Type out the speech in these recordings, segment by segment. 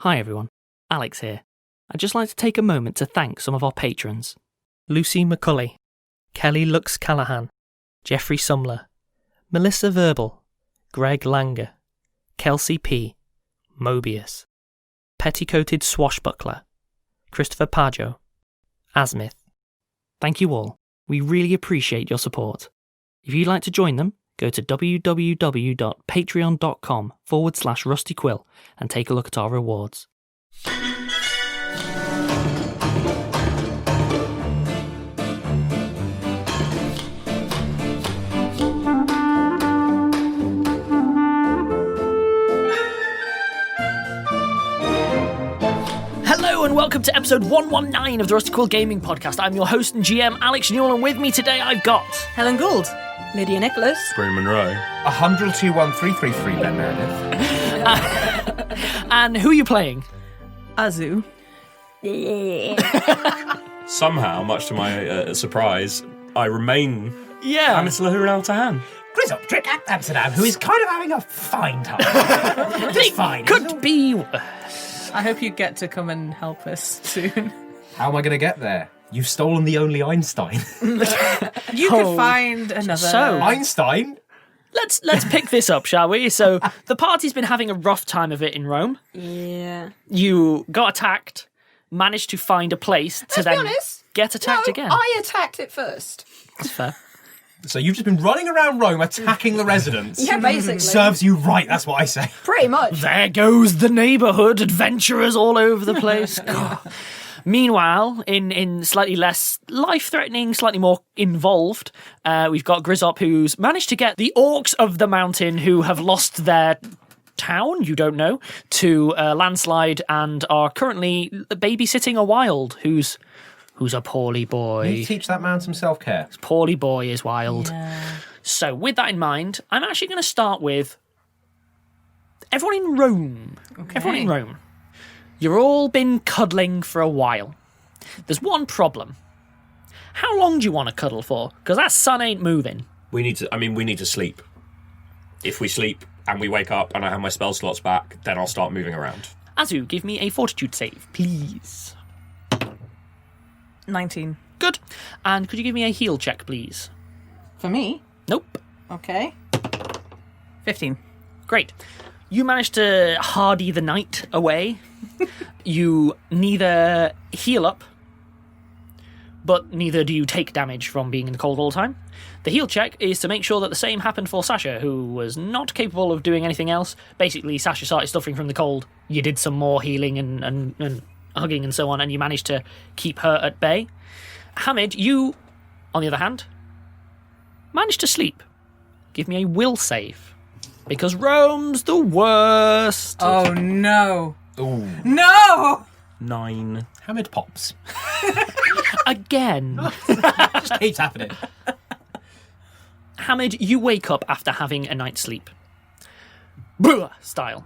Hi everyone, Alex here. I'd just like to take a moment to thank some of our patrons. Lucy McCulley, Kelly Lux Callahan, Jeffrey Sumler, Melissa Verbal, Greg Langer, Kelsey P, Mobius, Petticoated Swashbuckler, Christopher Pajo, Asmith. Thank you all. We really appreciate your support. If you'd like to join them, go to www.patreon.com/Rusty Quill and take a look at our rewards. Hello and welcome to episode 119 of the Rusty Quill Gaming Podcast. I'm your host and GM, Alex Newall, and with me today I've got... Helen Gould. Lydia Nicholas. Bryn Monroe. 100-21333 Ben Meredith. And who are you playing? Azu. Somehow, much to my surprise, I remain Yeah. Hamid Tahan. Grizzop, Trick Amsterdam, who is kind of having a fine time. Just fine. Could be... I hope you get to come and help us soon. How am I going to get there? You've stolen the only Einstein. You could find another... So- Einstein? Let's pick this up, shall we? So, the party's been having a rough time of it in Rome. Yeah. You got attacked, managed to find a place to Let's be then honest. get attacked No, again. I attacked it first. That's fair. So you've just been running around Rome attacking the residents. Yeah, basically. Serves you right, that's what I say. Pretty much. There goes the neighbourhood, adventurers all over the place. God. Meanwhile, in slightly less life-threatening, slightly more involved, we've got Grizzop, who's managed to get the orcs of the mountain who have lost their town, you don't know, to a landslide and are currently babysitting a Wilde, who's a poorly boy. You teach that man some self-care. Poorly boy is Wilde. Yeah. So, with that in mind, I'm actually going to start with everyone in Rome. Okay. Everyone in Rome. You've all been cuddling for a while. There's one problem. How long do you want to cuddle for? Because that sun ain't moving. We need to sleep. If we sleep and we wake up and I have my spell slots back, then I'll start moving around. Azu, give me a fortitude save, please. 19. Good. And could you give me a heal check, please? For me? Nope. Okay. 15. Great. You managed to hardy the night away. You neither heal up, but neither do you take damage from being in the cold all the time. The heal check is to make sure that the same happened for Sasha, who was not capable of doing anything else. Basically, Sasha started suffering from the cold. You did some more healing and hugging and so on, and you managed to keep her at bay. Hamid, you, on the other hand, managed to sleep. Give me a will save. Because Rome's the worst. Oh, no. Ooh. No! 9. Hamid pops. Again. Just keeps happening. Hamid, you wake up after having a night's sleep. Bruh style.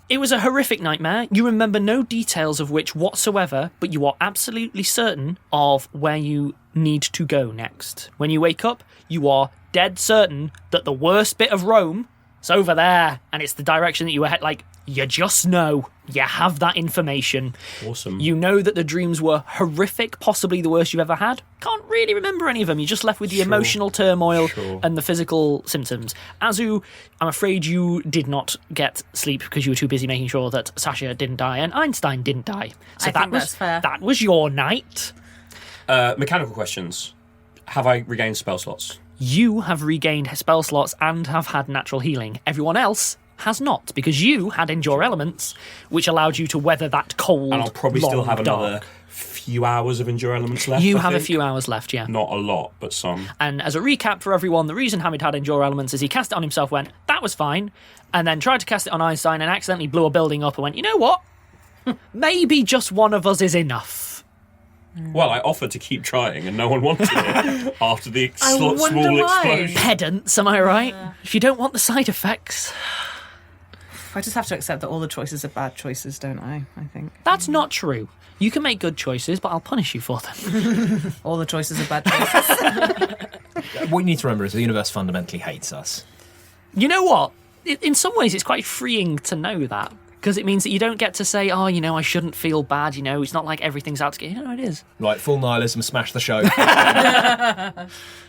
It was a horrific nightmare. You remember no details of which whatsoever, but you are absolutely certain of where you need to go next. When you wake up, you are dead certain that the worst bit of Rome is over there, and it's the direction that you were headed. Like, you just know. You have that information. Awesome. You know that the dreams were horrific, possibly the worst you've ever had. Can't really remember any of them. You're just left with the emotional turmoil and the physical symptoms. Azu, I'm afraid you did not get sleep because you were too busy making sure that Sasha didn't die and Einstein didn't die. So I think that's fair. That was your night. Mechanical questions. Have I regained spell slots? You have regained spell slots and have had natural healing. Everyone else has not, because you had Endure Elements, which allowed you to weather that cold, And I'll probably long, still have dark. another few hours of Endure Elements left. You I have a think. few hours left, yeah. Not a lot, but some. And as a recap for everyone, the reason Hamid had Endure Elements is he cast it on himself, went, that was fine, and then tried to cast it on Einstein and accidentally blew a building up and went, you know what? Maybe just one of us is enough. Well, I offered to keep trying and no one wanted it after the wonder small why. explosion. Pedants, am I right? If you don't want the side effects... I just have to accept that all the choices are bad choices, don't I think. That's not true. You can make good choices, but I'll punish you for them. All the choices are bad choices. What you need to remember is the universe fundamentally hates us. You know what? In some ways, it's quite freeing to know that. Because it means that you don't get to say, oh, I shouldn't feel bad, it's not like everything's out to get... it is. Right, full nihilism, smash the show.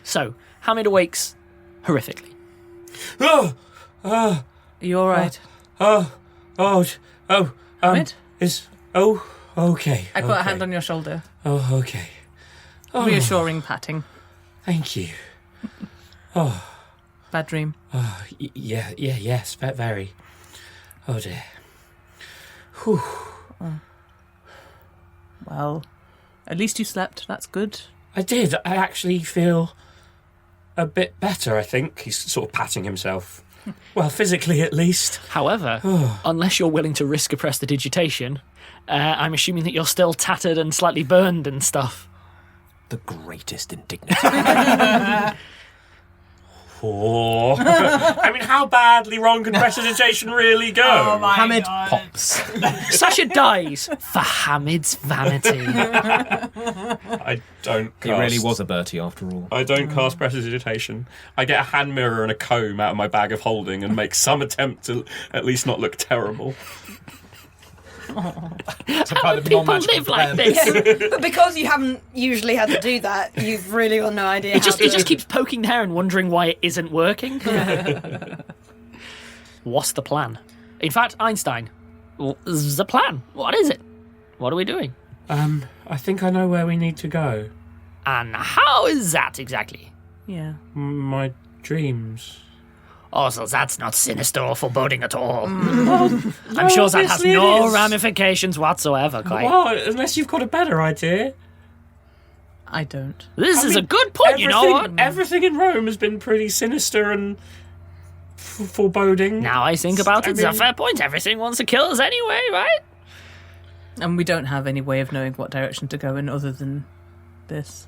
So, Hamid awakes horrifically. Oh, Are you all right? Hamid? Okay. I put a hand on your shoulder. Oh, okay. Reassuring patting. Thank you. Bad dream. Yes, very. Oh dear. Whew. Well, at least you slept. That's good. I did. I actually feel a bit better, I think. He's sort of patting himself. Well, physically at least. However, unless you're willing to risk a prestidigitation, I'm assuming that you're still tattered and slightly burned and stuff. The greatest indignity. Oh. I mean, how badly wrong can prestidigitation really go? Hamid pops. Sasha dies for Hamid's vanity. I don't cast... He really was a Bertie after all. I don't cast prestidigitation. I get a hand mirror and a comb out of my bag of holding and make some attempt to at least not look terrible. It's a How kind do of people non-magical live like plan. this? But because you haven't usually had to do that, you've really got no idea It just keeps poking the hair and wondering why it isn't working. What's the plan? In fact, Einstein, what's the plan? What is it? What are we doing? I think I know where we need to go. And how is that exactly? Yeah. My dreams. Oh, so that's not sinister or foreboding at all. I'm sure that has obviously it no is. ramifications whatsoever, Kai. Well, unless you've got a better idea. I don't. This is a good point, you know what? Everything in Rome has been pretty sinister and foreboding. Now I think about it, it's a mean- fair point. Everything wants to kill us anyway, right? And we don't have any way of knowing what direction to go in other than this.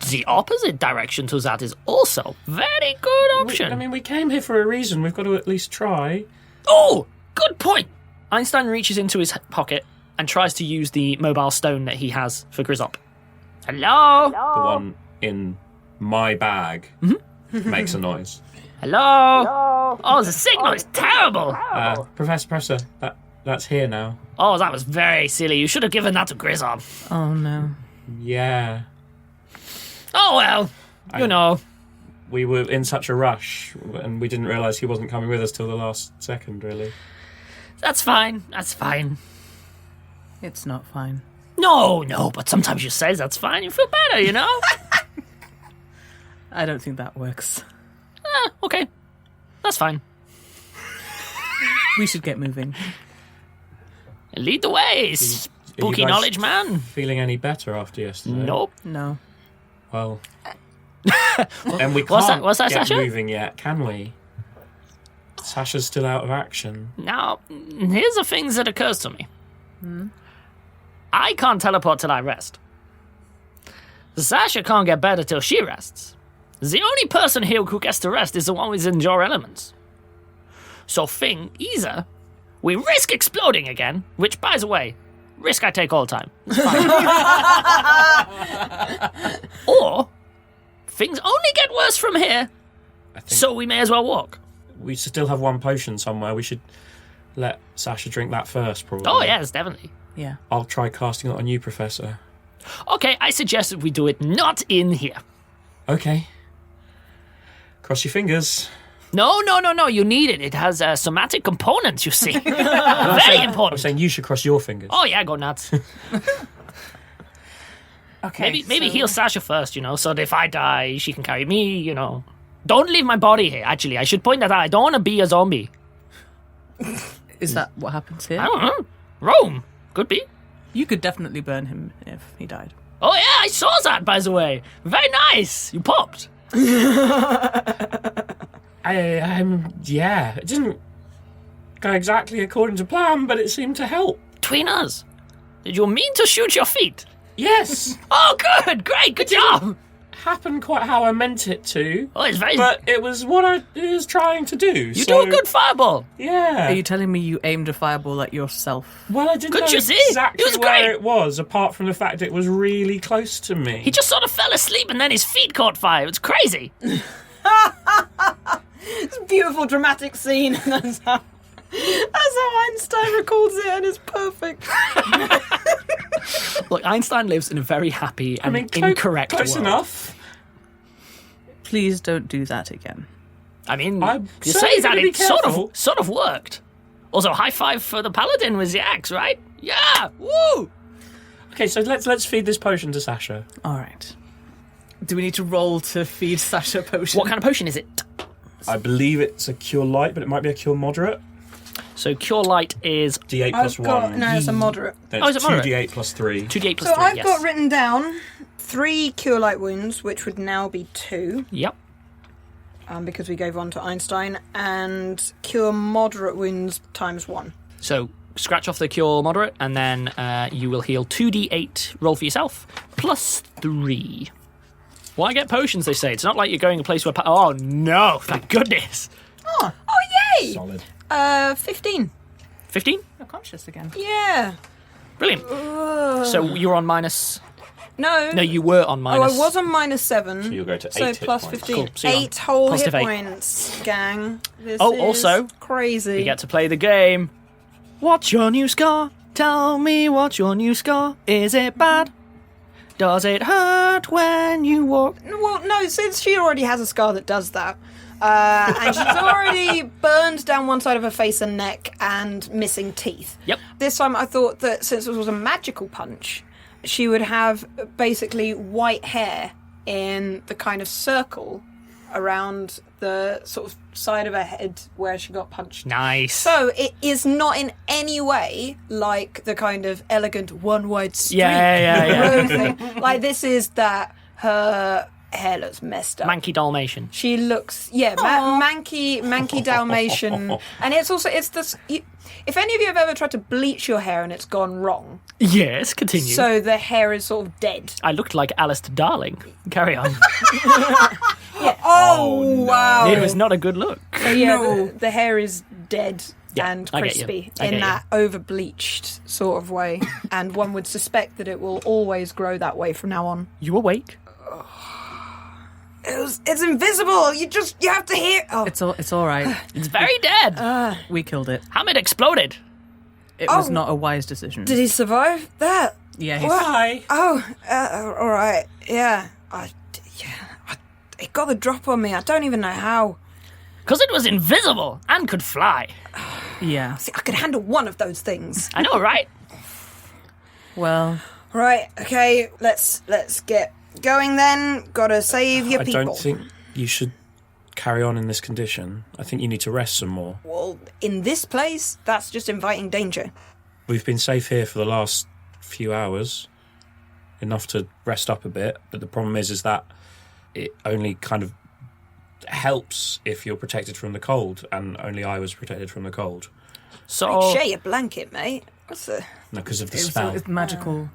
The opposite direction to that is also very good option. We came here for a reason. We've got to at least try. Oh, good point. Einstein reaches into his pocket and tries to use the mobile stone that he has for Grizzop. Hello? The one in my bag makes a noise. Hello? Oh, the signal is terrible. Professor, that's here now. Oh, that was very silly. You should have given that to Grizzop. Oh, no. Yeah. Oh, well, you know. We were in such a rush, and we didn't realise he wasn't coming with us till the last second, really. That's fine. That's fine. It's not fine. No, but sometimes you say that's fine. You feel better, you know? I don't think that works. Okay. That's fine. We should get moving. Lead the way, Are you spooky guys knowledge man. Feeling any better after yesterday? Nope. No. Well... and we What's can't that, get Sasha? moving yet, can we? Sasha's still out of action. Now, here's the things that occurs to me. I can't teleport till I rest. Sasha can't get better till she rests. The only person here who gets to rest is the one who's in your elements. So either we risk exploding again, which, by the way, risk I take all the time. It's fine. Or things only get worse from here, I think so we may as well walk. we still have one potion somewhere. We should let Sasha drink that first, probably. Oh, yes, definitely. Yeah. I'll try casting it on you, Professor. Okay, I suggest that we do it not in here. Okay. Cross your fingers. No, you need it. It has somatic components, you see. Very I'm important. saying you should cross your fingers. Oh, yeah, go nuts. Okay. Maybe heal Sasha first, so that if I die, she can carry me, Don't leave my body here, actually. I should point that out. I don't want to be a zombie. Is that what happens here? I don't know. Rome. Could be. You could definitely burn him if he died. Oh, yeah, I saw that, by the way. Very nice. You popped. Yeah. It didn't go exactly according to plan, but it seemed to help. Between us, did you mean to shoot your feet? Yes. Oh, good. Great. Good job. Happened quite how I meant it to. Oh, it's very... But it was what I was trying to do. You do a good fireball. Yeah. Are you telling me you aimed a fireball at yourself? Well, I didn't Couldn't know you see? exactly It was where great. it was, apart from the fact it was really close to me. He just sort of fell asleep and then his feet caught fire. It's crazy. It's a beautiful dramatic scene. That's how... That's how Einstein records it, and it's perfect. Look, Einstein lives in a very happy and incorrect close world. enough. Please don't do that again. I mean, I'm you certainly say that gonna be it careful. sort of worked. Also, high five for the paladin with the axe, right? Yeah, woo! Okay, so let's feed this potion to Sasha. All right. Do we need to roll to feed Sasha a potion? What kind of potion is it? I believe it's a cure light, but it might be a cure moderate. So Cure Light is D8 plus I've got 1. no, it's a moderate. Then Oh, it's is it moderate? 2d8 plus 3. 2d8 plus So 3, I've yes. got written down 3 cure light wounds, which would now be 2, Yep. because we gave one to Einstein, and cure moderate wounds times 1. So scratch off the Cure Moderate, and then you will heal 2d8, roll for yourself, plus 3. Why get potions, they say? It's not like you're going a place where... oh, no, thank goodness. Oh, yay! Solid. 15. 15? You're conscious again. Yeah. Brilliant. So you're on minus... No. No, you were on minus... Oh, I was on minus 7. So you'll go to 8 So hit plus points. 15. Cool, so you're on 8 whole hit positive 8. points, gang. This Oh, is also, crazy. You get to play the game. What's your new scar? Tell me what's your new scar. Is it bad? Does it hurt when you walk? Well, no, since she already has a scar that does that, and she's already burned down one side of her face and neck and missing teeth. Yep. This time I thought that since it was a magical punch, she would have basically white hair in the kind of circle around the sort of side of her head where she got punched. Nice. So it is not in any way like the kind of elegant one wide streak Yeah. road thing. Like this is that her hair looks messed up. Manky Dalmatian. She looks, manky Dalmatian, and it's this. If any of you have ever tried to bleach your hair and it's gone wrong, Yes, continue. so the hair is sort of dead. I looked like Alistair Darling. Carry on. Oh, wow! It was not a good look. So yeah, the hair is dead Yeah, and I get you. crispy I get in you. that over bleached sort of way, and one would suspect that it will always grow that way from now on. You awake? It's invisible. You have to hear. Oh, It's all right. It's very dead. We killed it. Hamid exploded. It was Oh. not a wise decision. did he survive that? Yeah, he Hi. Oh, all right. Yeah, it got the drop on me. I don't even know how. Because it was invisible and could fly. yeah. See, I could handle one of those things. I know, right? Well, Right. Okay. Let's get going then. Gotta save your I people. don't think you should carry on in this condition. I think you need to rest some more. Well, in this place, that's just inviting danger. We've been safe here for the last few hours, enough to rest up a bit, but the problem is that it only kind of helps if you're protected from the cold, and only I was protected from the cold. So, Share your blanket, mate. What's the? No, because of the it was, spell. it's magical.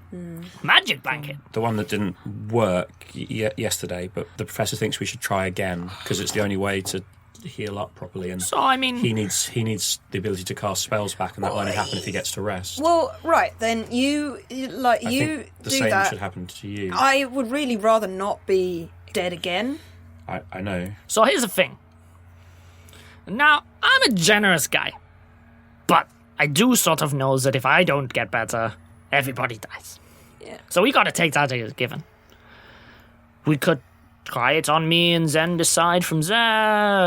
magic blanket. The one that didn't work yesterday, but the professor thinks we should try again, because it's the only way to heal up properly, and So, I mean... he needs the ability to cast spells back, and that will only happen if he gets to rest. Well, right then. You I think the do same that. should happen to you. I would really rather not be dead again. I know. So here's the thing. Now, I'm a generous guy. But I do sort of know that if I don't get better, everybody dies. Yeah. So we gotta take that as a given. We could try it on me and then decide from there.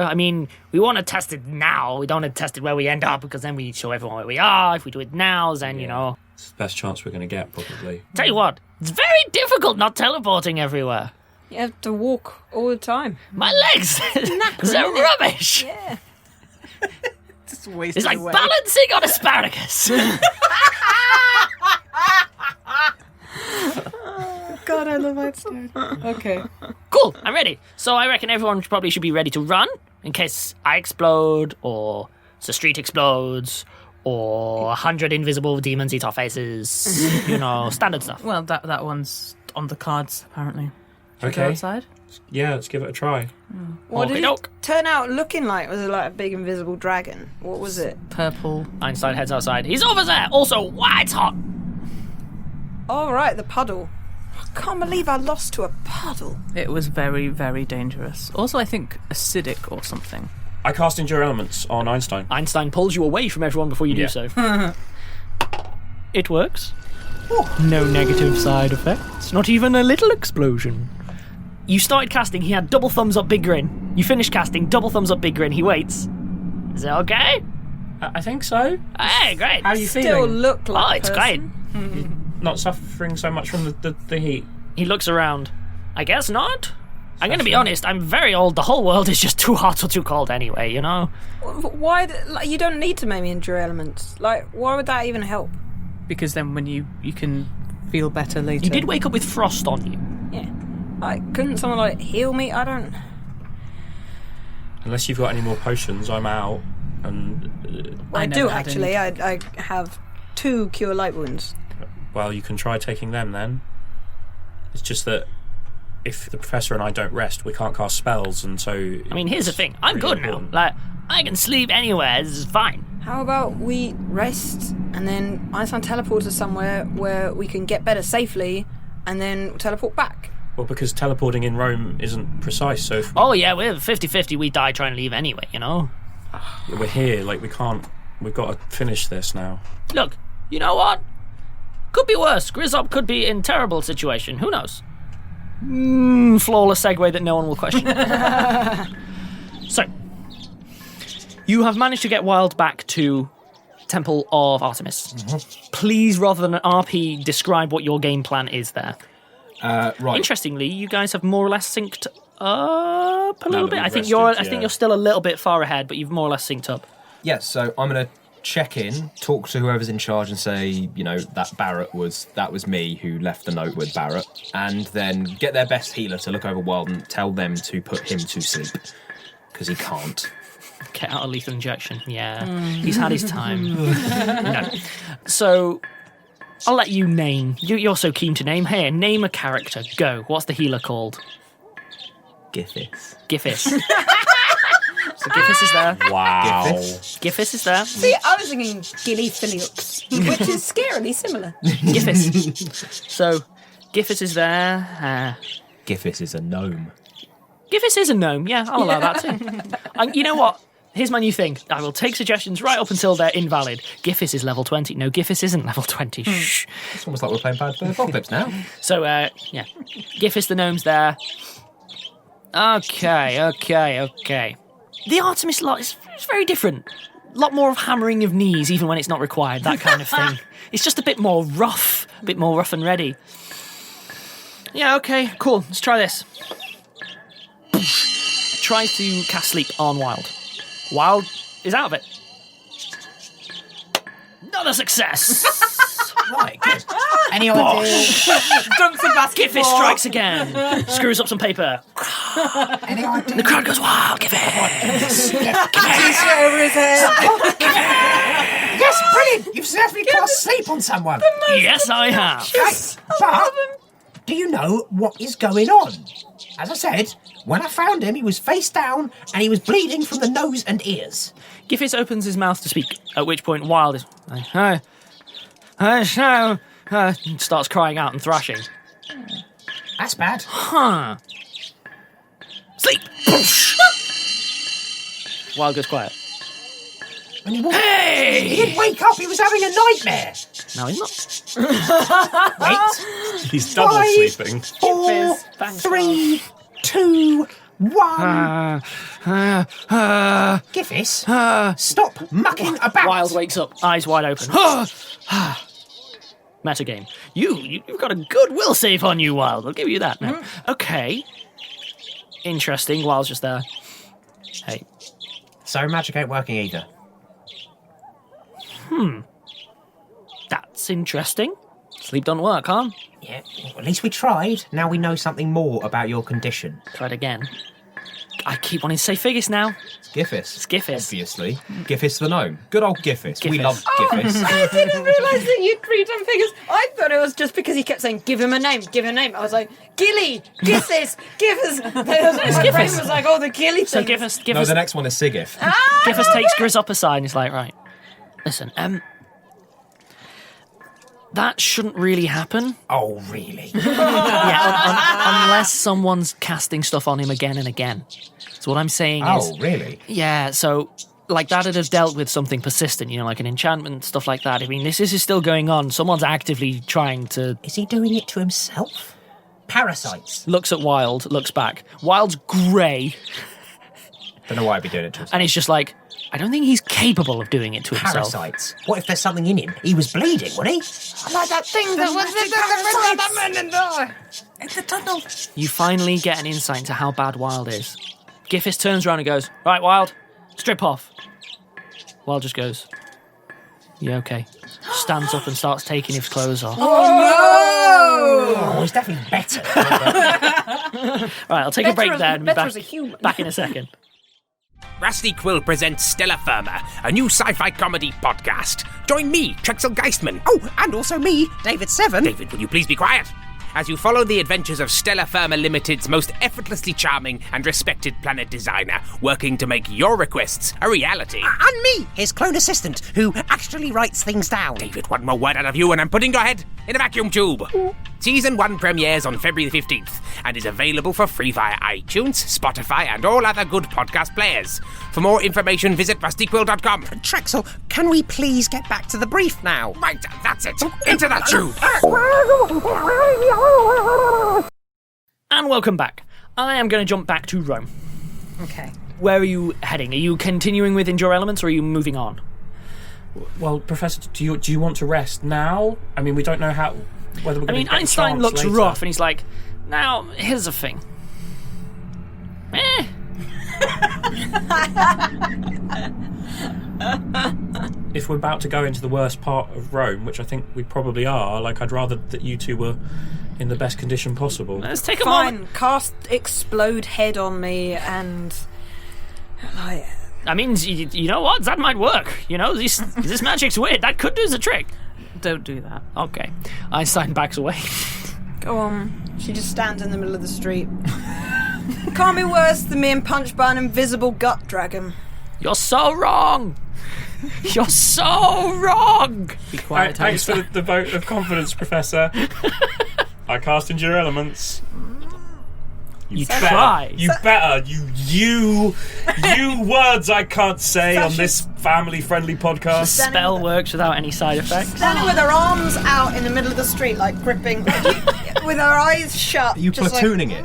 I mean, we want to test it now. We don't want to test it where we end up, because then we show everyone where we are. If we do it now, then, you know... It's the best chance we're going to get, probably. Tell you what, it's very difficult not teleporting everywhere. You have to walk all the time. My legs, they're rubbish. Yeah. Just wasted It's like away. balancing on asparagus. God, I love Einstein. Okay. Cool, I'm ready. So I reckon everyone probably should be ready to run in case I explode, or the street explodes, or 100 invisible demons eat our faces. You know, standard stuff. Well, that one's on the cards, apparently. Should we go Okay. outside? Yeah, let's give it a try. What did Okey-doke. it turn out looking like? Was it like a big invisible dragon? What was it? Purple. Einstein heads outside. He's over there. Also, why it's hot. All right, the puddle. I can't believe I lost to a puddle. It was very, very dangerous. Also, I think acidic or something. I cast Endure Elements on Einstein. Einstein pulls you away from everyone before you do Yeah. so. It works. No negative side effects. Not even a little explosion. You started casting, he had double thumbs up, big grin. You finished casting, double thumbs up, big grin. He waits. Is it okay? I think so. Hey, great. How are you Still feeling? look like Oh, a it's person. great. Not suffering so much from the heat. He looks around. I guess not. I'm going to be honest, I'm very old. The whole world is just too hot or too cold anyway, you know? Why? You don't need to make me endure elements. Like, why would that even help? Because then when you can feel better later. You did wake up with frost on you. Yeah. Like, couldn't someone like heal me? I don't. Unless you've got any more potions, I'm out. And Well, I never do had actually. I have 2 cure light wounds. well, you can try taking them then. It's just that if the professor and I don't rest, we can't cast spells, and so. I mean, here's the thing. I'm really good important. now. Like, I can sleep anywhere. This is fine. How about we rest and then Einstein teleports us somewhere where we can get better safely, and then teleport back. Well, because teleporting in Rome isn't precise, so if Oh, yeah, we're 50-50. We die trying to leave anyway, you know? we're here, like, we can't. We've got to finish this now. Look, you know what? Could be worse. Grizzop could be in terrible situation. Who knows? Flawless segue that no one will question. So, you have managed to get Wilde back to Temple of Artemis. Please, rather than an RP, describe what your game plan is there. Right. Interestingly, you guys have more or less synced up a little that bit. we've I think rested, you're still a little bit far ahead, but you've more or less synced up. Yeah, so I'm going to check in, talk to whoever's in charge and say, you know, that was me who left the note with Barrett, and then get their best healer to look over Wilde and tell them to put him to sleep, because he can't. Get out a lethal injection. Yeah, he's had his time. No. So, I'll let you name. You're so keen to name. Hey, name a character. Go. What's the healer called? Giffis. Giffis. So Giffis is there. Wow. Giffis is there. See, I was thinking Gilly Phillips, which is scarily similar. Giffis. So, Giffis is there. Giffis is a gnome. Giffis is a gnome. Yeah, I'll allow that too. And you know what? Here's my new thing. I will take suggestions right up until they're invalid. Giffis is level 20. No, Giffis isn't level 20. Shh. It's almost like we're playing Bad Bird Apocalypse now. So, yeah. Giffis the gnome's there. Okay. The Artemis lot is very different. A lot more of hammering of knees, even when it's not required, that kind of thing. It's just a bit more rough and ready. Yeah, okay, cool. Let's try this. Try to cast sleep on Wilde. Wilde is out of it. Not a success. Right, good. Any ideas? Dunks in basketball. Giffis strikes again. Screws up some paper. Any ideas? The crowd goes wild. Giffis. Over his head. Yes, brilliant. You've certainly cast sleep on someone. Yes, I have. Right, but do you know what is going on? As I said, when I found him, he was face down and he was bleeding from the nose and ears. Giffis opens his mouth to speak, at which point Wilde is starts crying out and thrashing. That's bad. Huh. Sleep! Wilde goes quiet. And he Hey! didn't wake up, he was having a nightmare. No, he's not. Wait. He's double Five. sleeping. 4, 3, 2, 1. Giffis, stop mucking about. Wilde wakes up, eyes wide open. Metagame. You've got a good will save on you, Wilde. I'll give you that now. Okay. Interesting. Wilde's just there. Hey. So magic ain't working either. That's interesting. Sleep don't work, huh? Yeah, well, at least we tried. Now we know something more about your condition. Tried again. I keep wanting to say Figgis now. Giffis. It's Giffis. Obviously. Giffis the gnome. Good old Giffis. We Giffis. love Giffis. I didn't realise that you'd read on figures. I thought it was just because he kept saying, give him a name, give him a name. I was like, Gilly, Gissis, Givers. My brain was like, oh, the Gilly So thing. give us No, the next one is Sigif. Giffis takes Grizzop aside and he's like, right, listen, That shouldn't really happen. Oh, really? Unless someone's casting stuff on him again and again. So what I'm saying is... Oh, really? Yeah, so... Like, that'd have dealt with something persistent, like an enchantment, stuff like that. I mean, this is still going on. Someone's actively trying to... Is he doing it to himself? Parasites. Looks at Wilde, looks back. Wilde's grey. Don't know why I'd be doing it to himself. And he's just like, I don't think he's capable of doing it to himself. Parasites. What if there's something in him? He was bleeding, wasn't he? I like that thing that was In the tunnel. You finally get an insight into how bad Wilde is. Giffis turns around and goes, right, Wilde, strip off. Wilde just goes, yeah, okay. Stands up and starts taking his clothes off. Oh, he's definitely better. Right, I'll take a break there and be better as a human. back in a second. Rusty Quill presents Stellar Firma, a new sci-fi comedy podcast. Join me, Trexel Geistman. Oh, and also me, David Seven. David, will you please be quiet? As you follow the adventures of Stellar Firma Limited's most effortlessly charming and respected planet designer, working to make your requests a reality. And me, his clone assistant, who actually writes things down. David, one more word out of you and I'm putting your head in a vacuum tube. Season 1 premieres on February the 15th and is available for free via iTunes, Spotify and all other good podcast players. For more information, visit rustyquill.com. Trexel, can we please get back to the brief now? Right, that's it. Into that tube. And welcome back. I am going to jump back to Rome. Okay. Where are you heading? Are you continuing with Endure Elements or are you moving on? Well, Professor, do you want to rest now? I mean, we don't know whether we're going to get Einstein a chance looks later. rough and he's like, now, here's the thing. If we're about to go into the worst part of Rome, which I think we probably are, I'd rather that you two were in the best condition possible. Let's take a moment. Fine, cast Explode Head on me and... I mean, you know what? That might work. This magic's weird. That could do the trick. Don't do that. Okay. Einstein backs away. Go on. She just stands in the middle of the street. Can't be worse than being punched by an invisible gut dragon. You're so wrong. You're so wrong. Be quiet, Thanks for Einstein. the vote of confidence, Professor. I cast Endure Elements. You try. You better. You words I can't say on this family-friendly The podcast. spell works without any side effects. Standing with her arms out in the middle of the street, gripping, with her eyes shut. Are you just platooning it?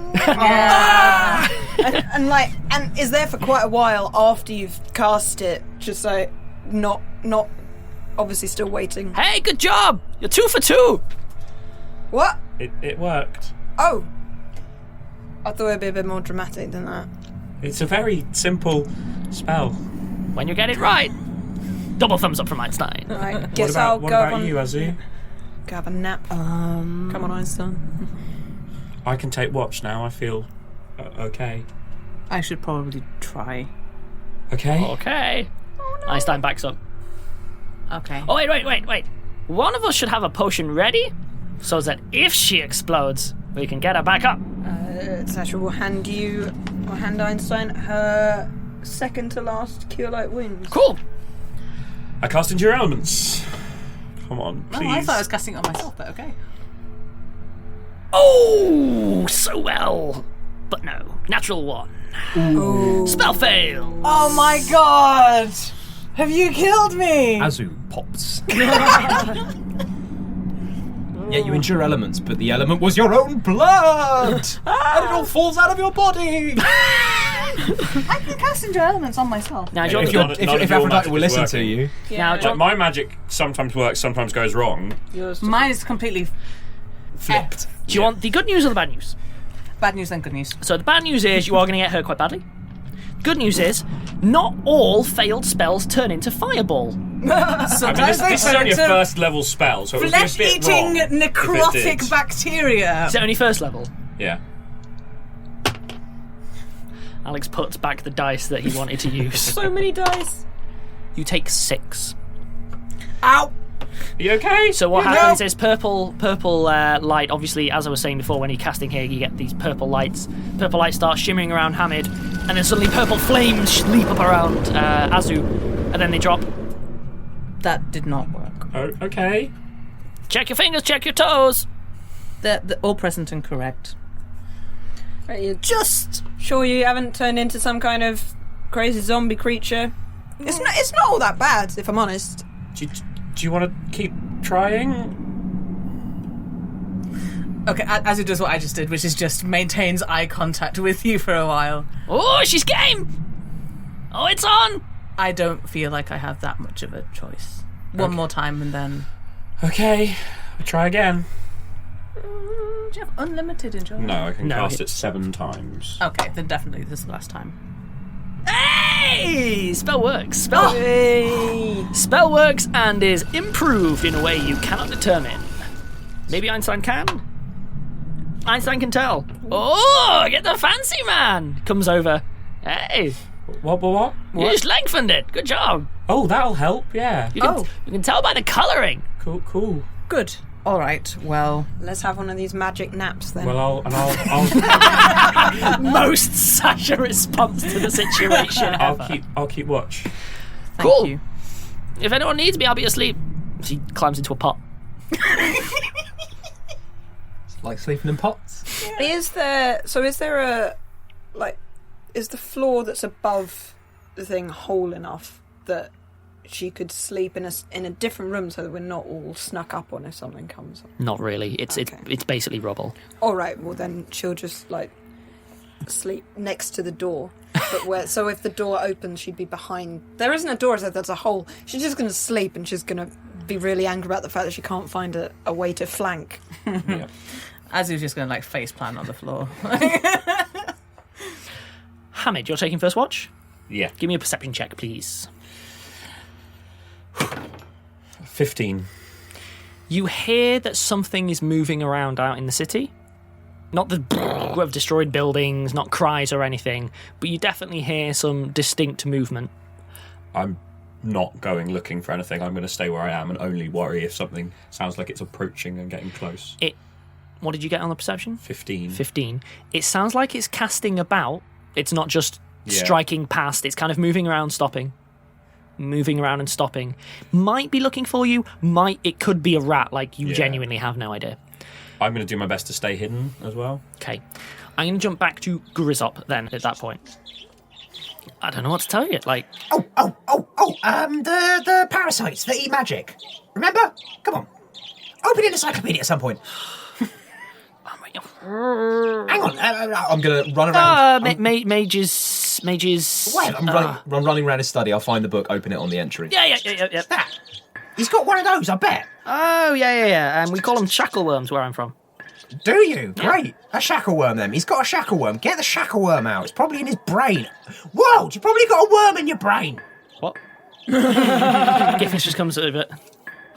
and is there for quite a while after you've cast it, just not obviously still waiting. Hey, good job. You're 2 for 2. What? It worked. Oh. I thought it'd be a bit more dramatic than that. It's a very simple spell. When you get it right. Double thumbs up from Einstein. Right, guess I'll what go about on. you, Azu? Go have a nap. Come on, Einstein. I can take watch now. I feel okay. I should probably try. Okay. Okay. Einstein backs up. Okay. Oh, wait. One of us should have a potion ready so that if she explodes, we can get her back up. Sasha will hand Einstein her second to last Cure Light Wounds. Cool. I cast Endure Elements. Come on, please. Oh, I thought I was casting it on myself, but okay. Oh, so well. But no. Natural 1. Ooh. Spell fail. Oh my god! Have you killed me? Azu pops. Yeah, you endure elements, but the element was your own blood! And it all falls out of your body! I can cast Endure Elements on myself. Now, Yeah, do you want if the none of If your Aphrodite magic will is listen to working. you. Now, Like, my magic sometimes works, sometimes goes wrong. Mine is completely Flipped. do you want the good news or the bad news? bad news and good news. So the bad news is you are going to get hurt quite badly. Good news is not all failed spells turn into fireball. Sometimes they This is turn only a into first level spell, so it would be a bit flesh-eating wrong if it necrotic did. bacteria. Is it only first level? Yeah. Alex puts back the dice that he wanted to use. So many dice. You take 6. Ow! Are you okay? So what happens is purple light, obviously, as I was saying before, when you're casting here, you get these purple lights. Purple lights start shimmering around Hamid, and then suddenly purple flames leap up around Azu, and then they drop. That did not work. Oh, okay. Check your fingers, check your toes. They're all present and correct. Are you just sure you haven't turned into some kind of crazy zombie creature? It's not all that bad, if I'm honest. Do you want to keep trying? Okay, as it does what I just did, which is just maintains eye contact with you for a while. Oh, she's game. Oh, it's on. I don't feel like I have that much of a choice. One more time and then... Okay, I'll try again. Do you have unlimited enjoyment? No, I can No, cast it- it 7 times. Okay, then definitely this is the last time. Hey! Spell works. Spell works and is improved in a way you cannot determine. Maybe Einstein can? Einstein can tell. Oh, get the fancy man. Comes over. Hey, What? you just lengthened it. Good job. Oh, that'll help, yeah. You can tell by the colouring. Cool. Good. All right, well... Let's have one of these magic naps then. Well, Most Sasha response to the situation ever. I'll keep watch. Thank Cool. you. If anyone needs me, I'll be asleep. She climbs into a pot. Like sleeping in pots. Is there is the floor that's above the thing whole enough that she could sleep in a different room so that we're not all snuck up on if something comes up? Not really. It's basically rubble. All right, well then she'll just sleep next to the door. But so if the door opens, she'd be behind. There isn't a door, so there's a hole. She's just going to sleep, and she's going to be really angry about the fact that she can't find a way to flank. Yeah. As he was just going to face plant on the floor. Hamid, you're taking first watch? Yeah. Give me a perception check, please. 15. You hear that something is moving around out in the city. Not the of destroyed buildings, not cries or anything, but you definitely hear some distinct movement. I'm not going looking for anything. I'm going to stay where I am and only worry if something sounds like it's approaching and getting close. What did you get on the perception? 15. 15. It sounds like it's casting about. It's not just striking past. It's kind of moving around, stopping. Moving around and stopping. Might be looking for you. It could be a rat. You genuinely have no idea. I'm going to do my best to stay hidden as well. Okay. I'm going to jump back to Grizzop then at that point. I don't know what to tell you. The parasites that eat magic. Remember? Come on. Open an encyclopedia at some point. Hang on. I'm going to run around. Mages. Wait, I'm running around his study. I'll find the book, open it on the entry. Yeah. That. He's got one of those, I bet. Oh, yeah. We call them shackleworms where I'm from. Do you? Great. A shackleworm then. He's got a shackleworm. Get the shackleworm out. It's probably in his brain. Whoa, you probably got a worm in your brain. What? Giffins just comes over.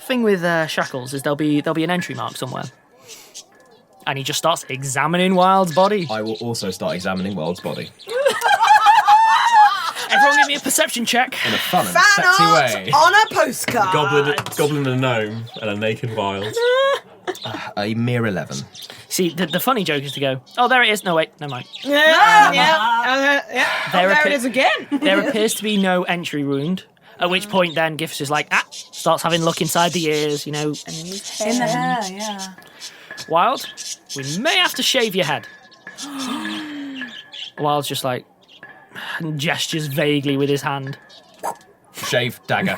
Thing with shackles is there'll be an entry mark somewhere. And he just starts examining Wilde's body. I will also start examining Wilde's body Everyone give me a perception check. in a fun and Fan sexy art way. on a postcard. Goblin and a gnome and a naked Wilde. A mere 11. See, the funny joke is to go, oh, there it is. No, wait, never mind. Yeah. There it is again. There appears to be no entry wound. At which point, then, Gifts is like, starts having a look inside the ears, In the hair, yeah. Wilde, we may have to shave your head. Wilde's just and gestures vaguely with his hand. Shave dagger.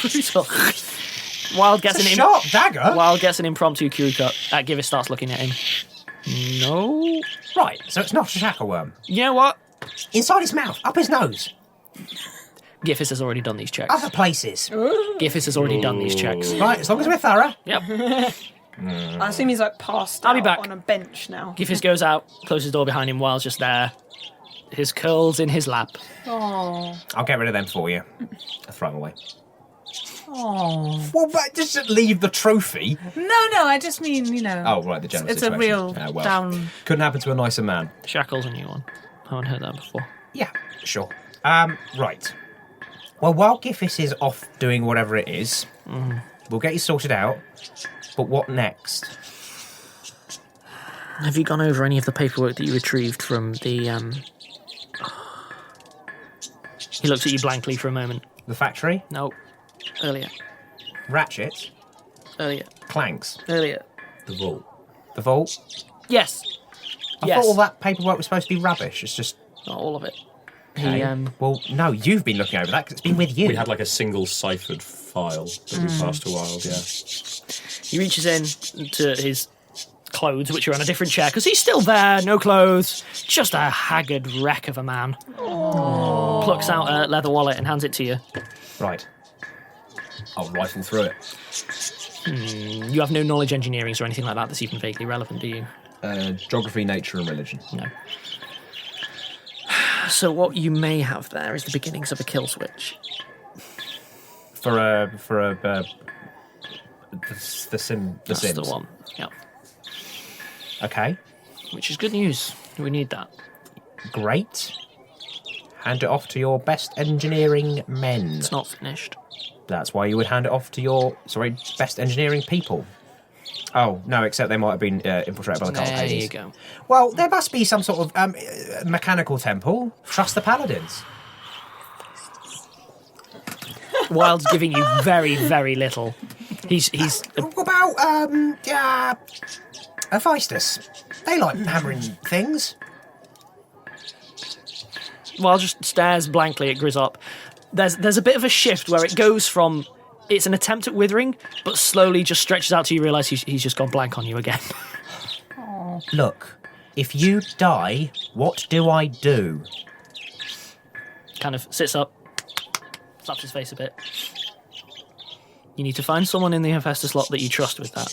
Brutal. Wilde gets Sharp dagger? Wilde gets an impromptu crew cut. Givis starts looking at him. No. Right, so it's not a shackleworm. You know what? Inside his mouth, up his nose, Gifis has already done these checks. other places. Gifis has already done these checks. Right, as long as we're thorough. Yep. I assume he's passed I'll be out back. on a bench now. Gifis goes out, closes the door behind him. Wilde's just there. His curls in his lap. Oh. I'll get rid of them for you. I throw him away. Oh. Well, but just leave the trophy. No, I just mean, Oh, right, the general It's situation. a real well, down... Couldn't happen to a nicer man. Shackle's a new one. I haven't heard that before. Yeah, sure. Right. Well, while Giffis is off doing whatever it is, we'll get you sorted out. But what next? Have you gone over any of the paperwork that you retrieved from the, He looks at you blankly for a moment. The factory? No. Earlier. Ratchet? Earlier. Clanks. Earlier. The vault. The vault. Yes. I Yes. thought all that paperwork was supposed to be rubbish. It's just... Not all of it. Okay. He, Well, no, you've been looking over that because it's been with you. We had like a single ciphered file that we passed to Wilde, yeah. he reaches in to his clothes, which are on a different chair, because he's still there, no clothes, just a haggard wreck of a man. Aww. Plucks out a leather wallet and hands it to you. Right. I'll rifle through it. You have no knowledge engineering or anything like that that's even vaguely relevant, do you? Geography, nature, and religion. No. So what you may have there is the beginnings of a kill switch. The Sims. That's the one. Yeah. Okay. Which is good news. We need that. Great. Hand it off to your best engineering men. It's not finished. That's why you would hand it off to your, best engineering people. Oh, no, except they might have been infiltrated by the cult There Hades. you go. Well, there must be some sort of mechanical temple. Trust the paladins. Wilde's giving you very, very little. He's What about, Hephaestus? They like hammering things. Wilde just stares blankly at Grizzop. There's a bit of a shift where it goes from it's an attempt at withering, but slowly just stretches out till you realise he's just gone blank on you again. Look, if you die, what do I do? Kind of sits up, slaps his face a bit. You need to find someone in the Hephaestus lot that you trust with that.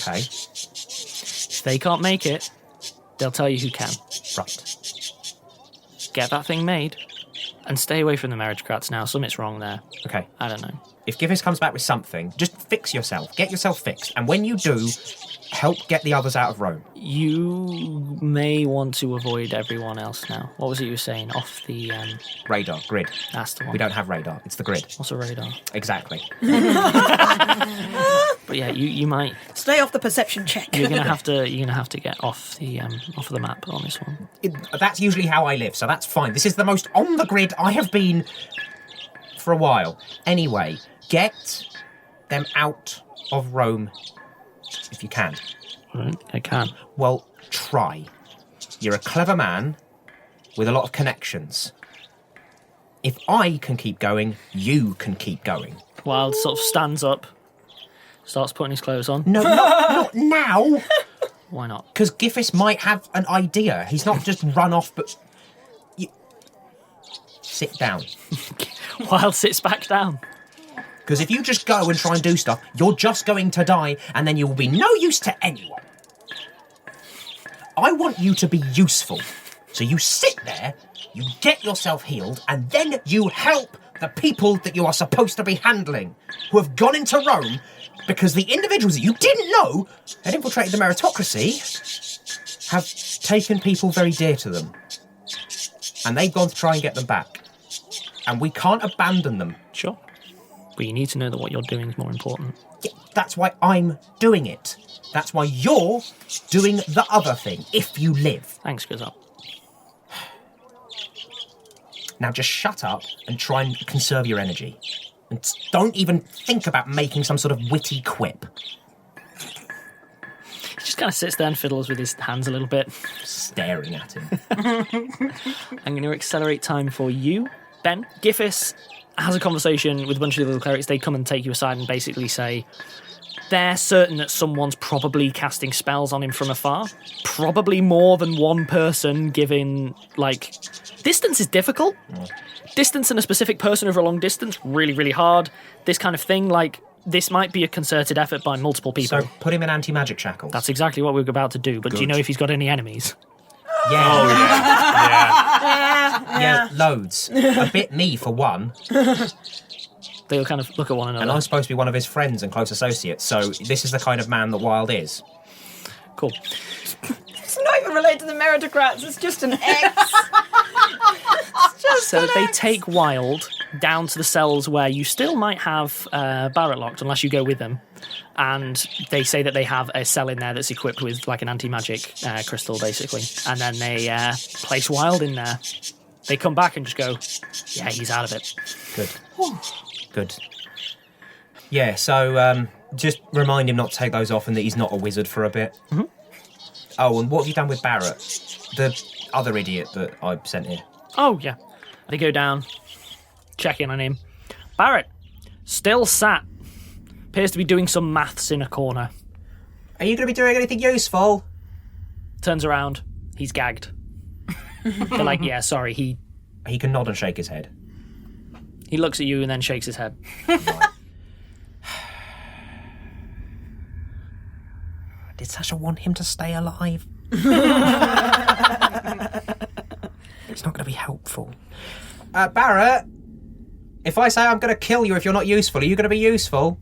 Okay, If they can't make it, they'll tell you who can. right. Get that thing made, and stay away from the meritocrats now. Something's wrong there. Okay. I don't know. If Givis comes back with something, just fix yourself. Get yourself fixed. And when you do, help get the others out of Rome. You may want to avoid everyone else now. What was it you were saying? Off the Radar, grid. that's the one. We don't have radar. It's the grid. What's a radar? Exactly. But yeah, you might. Stay off the perception check. You're gonna have to get off the map on this one. That's usually how I live, so that's fine. This is the most on the grid I have been for a while. Anyway, get them out of Rome if you can. Right, I can. Well, try. You're a clever man with a lot of connections. If I can keep going, you can keep going. Wilde sort of stands up, starts putting his clothes on. No, not now. Why not? Because Giffis might have an idea. He's not just run off, but... Sit down. Wilde sits back down. Because if you just go and try and do stuff, you're just going to die, and then you will be no use to anyone. I want you to be useful. So you sit there, you get yourself healed, and then you help the people that you are supposed to be handling, who have gone into Rome because the individuals that you didn't know had infiltrated the meritocracy have taken people very dear to them. And they've gone to try and get them back. And we can't abandon them. Sure. But you need to know that what you're doing is more important. Yeah, that's why I'm doing it. That's why you're doing the other thing, if you live. Thanks, Grizzop. Now just shut up and try and conserve your energy. And don't even think about making some sort of witty quip. He just kind of sits there and fiddles with his hands a little bit. Staring at him. I'm going to accelerate time for you, Ben. Giffis has a conversation with a bunch of the little clerics. They come and take you aside and basically say they're certain that someone's probably casting spells on him from afar. Probably more than one person, given, like... Distance is difficult. Distance and a specific person over a long distance, really, really hard. This kind of thing, like, this might be a concerted effort by multiple people. So put him in anti-magic shackles. That's exactly what we were about to do, but do you know if he's got any enemies? Yeah. Oh, yeah. Yeah, loads. A bit me, for one. They'll kind of look at one another. And I'm supposed to be one of his friends and close associates, so this is the kind of man that Wilde is. Cool. It's not even related to the meritocrats, it's just an X. So they take Wilde down to the cells where you still might have Barrett locked, unless you go with them. And they say that they have a cell in there that's equipped with like an anti-magic crystal, basically. And then they place Wilde in there. They come back and just go, yeah, he's out of it. Good. Good. Yeah, so Just remind him not to take those off and that he's not a wizard for a bit. Mm-hmm. Oh, and what have you done with Barrett? The other idiot that I sent here. Oh, yeah. They go down, check in on him. Barrett, still sat. Appears to be doing some maths in a corner. Are you going to be doing anything useful? Turns around. He's gagged. They're like, yeah, sorry, He can nod and shake his head. He looks at you and then shakes his head. Did Sasha want him to stay alive? It's not going to be helpful. Barrett, if I say I'm going to kill you if you're not useful, are you going to be useful?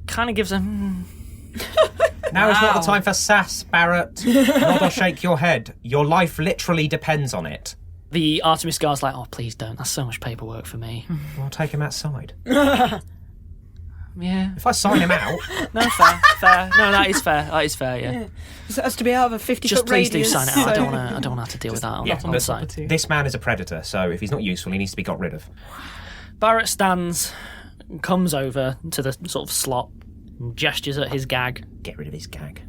Kind of gives a... Now is not the time for sass, Barrett. Nod or shake your head. Your life literally depends on it. The Artemis guard's like, oh, please don't. That's so much paperwork for me. I'll take him outside. Yeah. If I sign him out... No, fair. No, that is fair, yeah. So as to be out of a 50-foot Just please radius. do sign it out. I don't want to have to deal with that on the side. This man is a predator, so if he's not useful, he needs to be got rid of. Barrett stands, comes over to the sort of slot, and gestures at his gag. Get rid of his gag.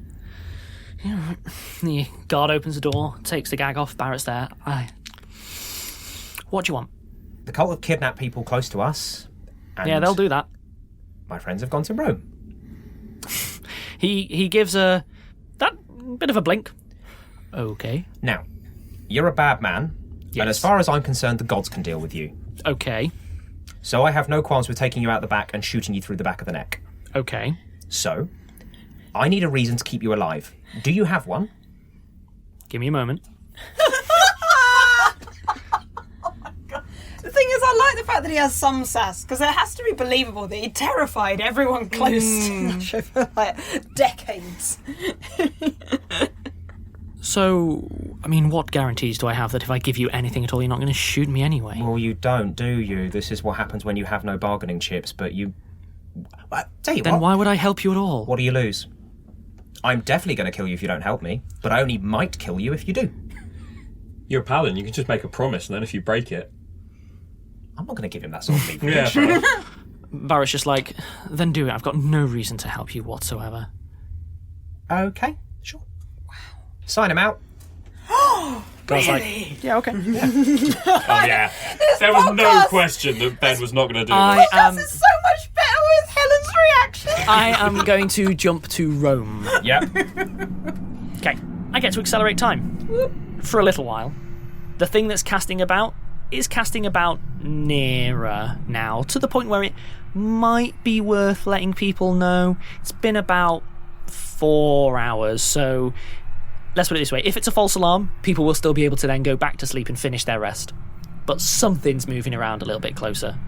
Yeah, right. The guard opens the door, takes the gag off. Barrett's there. What do you want? The cult have kidnapped people close to us. And yeah, they'll do that. My friends have gone to Rome. He gives that bit of a blink. Okay. Now, you're a bad man, and as far as I'm concerned, the gods can deal with you. Okay. So I have no qualms with taking you out the back and shooting you through the back of the neck. Okay. So, I need a reason to keep you alive. Do you have one? Give me a moment. The thing is, I like the fact that he has some sass, because it has to be believable that he terrified everyone close to Sasha for like decades. So, I mean, what guarantees do I have that if I give you anything at all, you're not going to shoot me anyway? Well, you don't, do you? This is what happens when you have no bargaining chips, but you... tell you then what. Why would I help you at all? What do you lose? I'm definitely going to kill you if you don't help me, but I only might kill you if you do. You're a paladin, you can just make a promise, and then if you break it... I'm not going to give him that sort of leverage. Yeah, fair enough. Barrett's just like, then do it. I've got no reason to help you whatsoever. Okay, sure. Wow. Sign him out. Really? Like, yeah, okay. Yeah. Oh, yeah. There was no question that Ben was not going to do This is so much better with Helen's reaction. I am going to jump to Rome. Yep. Okay, I get to accelerate time. For a little while. The thing that's casting about is casting about nearer now, to the point where it might be worth letting people know. It's been about 4 hours, so let's put it this way. If it's a false alarm, people will still be able to then go back to sleep and finish their rest. But something's moving around a little bit closer.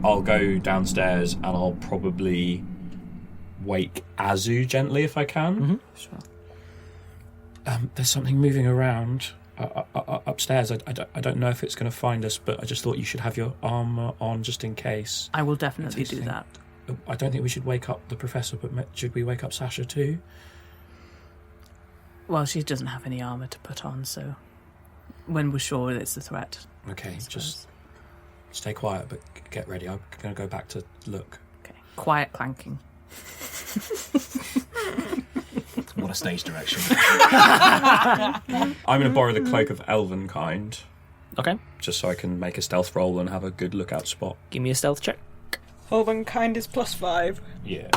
I'll go downstairs and I'll probably wake Azu gently if I can. Mm-hmm. There's something moving around upstairs. I don't know if it's going to find us, but I just thought you should have your armour on just in case. I will definitely do that. I don't think we should wake up the professor, but should we wake up Sasha too? Well, she doesn't have any armour to put on, so when we're sure it's a threat. Okay, just stay quiet, but get ready. I'm going to go back to look. Okay, quiet clanking. What a stage direction. I'm going to borrow the cloak of Elvenkind. Okay. Just so I can make a stealth roll and have a good lookout spot. Give me a stealth check. Elvenkind is +5. Yeah.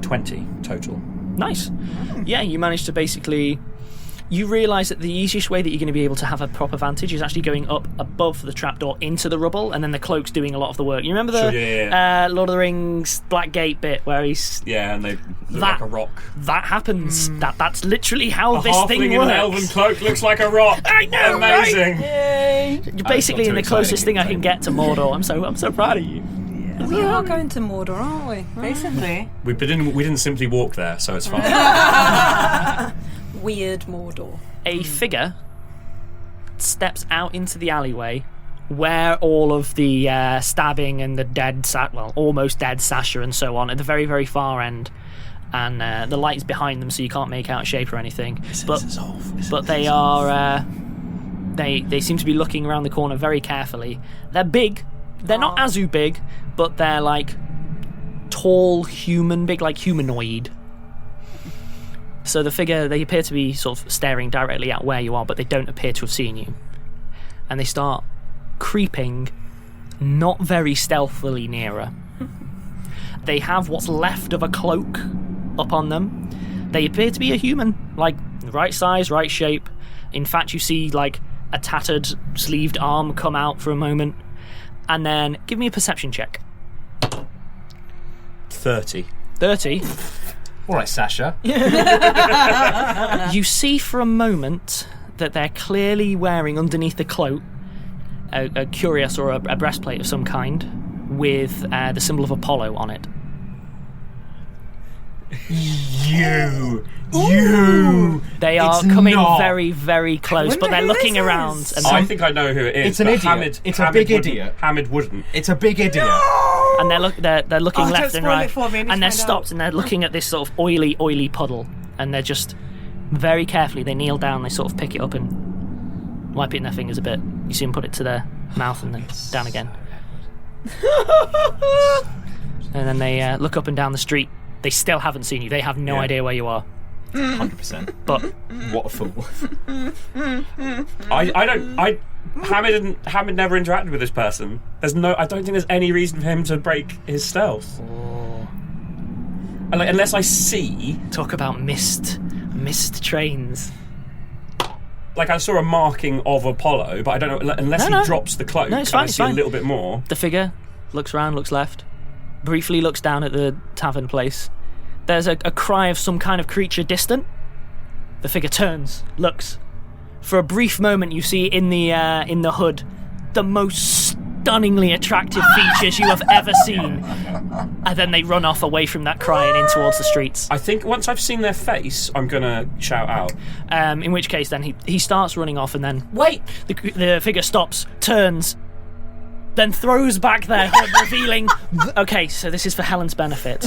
20 total. Nice. Yeah, you managed to basically... You realise that the easiest way that you're going to be able to have a proper vantage is actually going up above the trapdoor into the rubble, and then the cloak's doing a lot of the work. You remember the Lord of the Rings Black Gate bit where he's... Yeah, and they look like a rock. That happens. That's literally how this thing halfling works. in an elven cloak looks like a rock. I know, amazing. Right? Yay! You're basically in the closest thing I can get to Mordor. I'm so proud of you. We are going to Mordor, aren't we? Basically. We didn't simply walk there, so it's fine. Weird Mordor. A figure steps out into the alleyway where all of the stabbing and the almost dead Sasha and so on at the very, very far end, and the light's behind them, so you can't make out shape or anything. But they are they seem to be looking around the corner very carefully. They're big. They're not Azu big, but they're like tall, big, like humanoid. So the figure, they appear to be sort of staring directly at where you are, but they don't appear to have seen you. And they start creeping not very stealthily nearer. They have what's left of a cloak up on them. They appear to be a human, like right size, right shape. In fact, you see like a tattered, sleeved arm come out for a moment. And then give me a perception check. 30. 30. All right, Sasha. You see for a moment that they're clearly wearing underneath the cloak a cuirass or a breastplate of some kind with the symbol of Apollo on it. You. They are It's coming not. very, very close, but they're looking around. And I think I know who it is. It's an but idiot. Hamid, It's a Hamid big wouldn't- idiot. Hamid wouldn't. It's a big idiot. and they're looking Oh, don't left and spoil right, it for me, I need and to they're find stopped out. and they're looking at this sort of oily puddle, and they're just very carefully. They kneel down, they sort of pick it up and wipe it in their fingers a bit. You see them put it to their mouth and then down again. And then they look up and down the street. They still haven't seen you. They have no idea where you are. 100%. But What a fool. Hamid never interacted with this person. I don't think there's any reason for him to break his stealth. And, like, unless I see, talk about missed trains. like, I saw a marking of Apollo, but I don't know, unless No. he drops the cloak, No, it's and fine, I it's see fine. a little bit more. The figure looks round, looks left, briefly looks down at the tavern place. There's a cry of some kind of creature distant. The figure turns, looks. For a brief moment, you see in the hood the most stunningly attractive features you have ever seen, and then they run off away from that cry and in towards the streets. I think once I've seen their face, I'm gonna shout out. In which case, then he starts running off, and then wait, the figure stops, turns, then throws back their hood, revealing. Okay, so this is for Helen's benefit.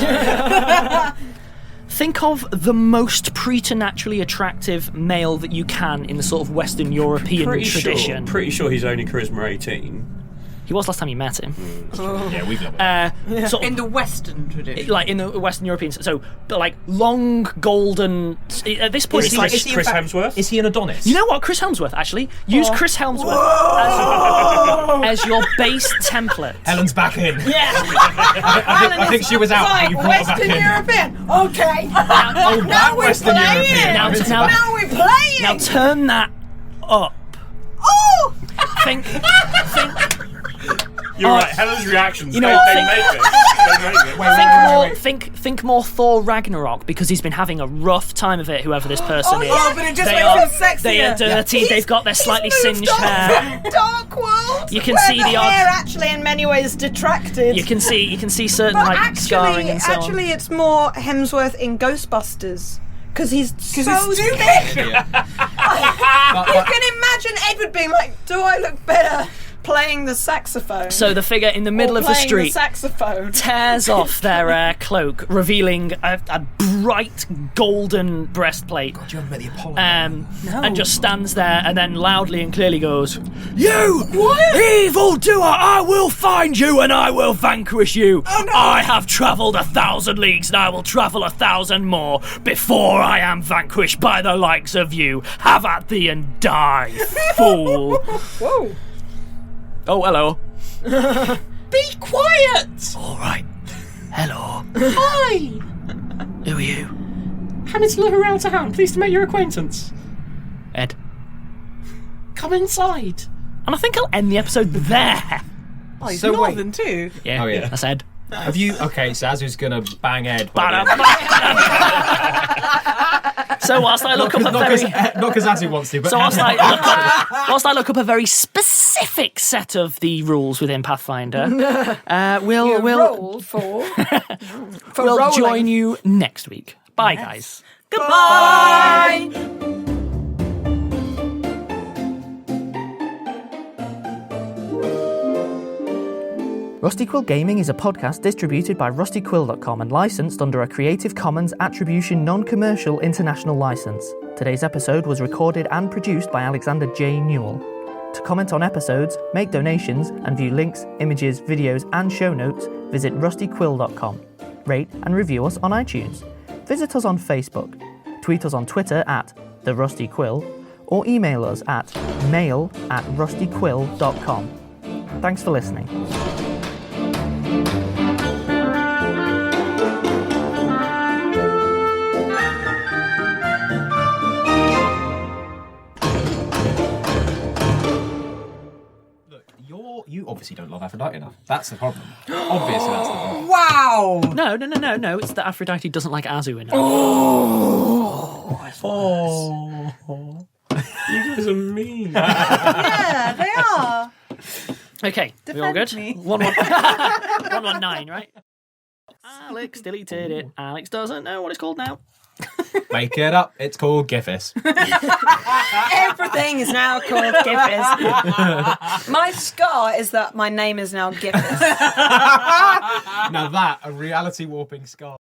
Think of the most preternaturally attractive male that you can in the sort of Western European tradition. Pretty sure he's only charisma 18. He was last time you met him. Yeah, we've got it. Sort In of, the Western tradition. like in the Western European, so but like long golden. At this point, Is it's he- like is he in Chris fact- Hemsworth? Is he an Adonis? you know what, Chris Helmsworth actually use Chris Helmsworth as your base template. Helen's back in. Yeah. I think she was out. but you brought her back Western in. European. Okay. Oh, that we're Western playing. European. Now- I'm into now- that. Now we're playing. Now turn that up. Oh. Think. You're right, Helen's reactions, You know they what, make this. They make it. Think more Thor Ragnarok, because he's been having a rough time of it, whoever this person is. Oh, but it just They makes are- him sexier. They are dirty, they've got their slightly He's moved singed on hair. from Dark World. You can where see the odd- hair actually in many ways detracted. You can see certain but like scarring and so on. actually, it's more Hemsworth in Ghostbusters. Because he's so stupid. Yeah. You can imagine Edward being like, "Do I look better playing the saxophone?" So the figure in the middle or of the playing street saxophone. tears off their cloak, revealing a bright golden breastplate. You haven't met the Apollo. And just stands there and then loudly and clearly goes, "You evil doer, I will find you and I will vanquish you. Oh, no. I have travelled 1,000 leagues and I will travel 1,000 more before I am vanquished by the likes of you. Have at thee and die, fool." Whoa! Oh, hello. Be quiet! Alright. Hello. Hi! Who are you? Hamid's looking around town. Pleased to make your acquaintance. Ed. Come inside. And I think I'll end the episode there. Oh, he's So wait. northern too. Yeah, Oh, yeah. that's Ed. Have you? Okay, so Azu's gonna bang Ed. So whilst I look up a Not very... because Azu wants to, but So whilst I look up a very specific set of the rules within Pathfinder, we'll Roll for we'll rolling. join you next week. Bye, guys. Goodbye. Rusty Quill Gaming is a podcast distributed by rustyquill.com and licensed under a Creative Commons Attribution Non-Commercial International License. Today's episode was recorded and produced by Alexander J. Newall. To comment on episodes, make donations, and view links, images, videos, and show notes, visit rustyquill.com. Rate and review us on iTunes. Visit us on Facebook. Tweet us on Twitter at The Rusty Quill, or email us at mail@rustyquill.com. Thanks for listening. You obviously don't love Aphrodite enough. That's the problem. Obviously, that's the problem. Wow! No. It's that Aphrodite doesn't like Azu enough. You guys are mean. Yeah, they are. Okay, we all good? me. 119, right? Alex deleted it. Alex doesn't know what it's called now. Make it up. It's called Giffis. Everything is now called Giffis. My scar is that my name is now Giffis. Now that, a reality warping scar.